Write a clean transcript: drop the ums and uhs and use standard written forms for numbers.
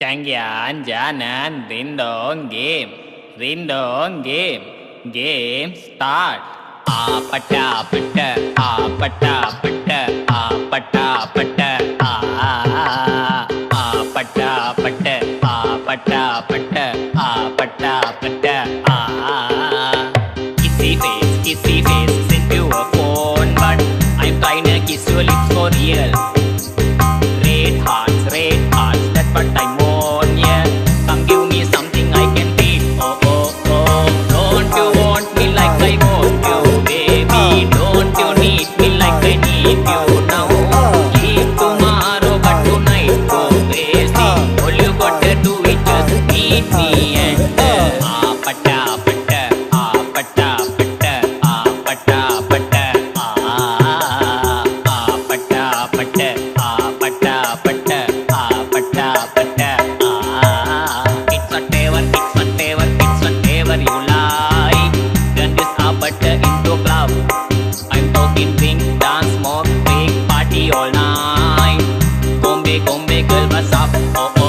Changyan Janan Rindong Game. Rindong Game. Game start. Apata pata, apata pata, apata pata, apata pata, apata pata, apata pata. Kissy face, send you a phone, but I'm trying to kiss your lips for real. Red hearts, that's what I want, yeah. Come give me something I can feel. Oh, oh, oh. Don't you want me like I want you, baby? Don't you need me like I need you now? Leave tomorrow, but tonight go crazy. All you gotta do is just meet me and apata pata, apata pata, apata pata, apata pata, apata pata, apata pata. It's whatever you like. Turn this apata into club. I'm talking drink, dance, smoke, break, party all night. Combe, girl, what's up? Oh, oh.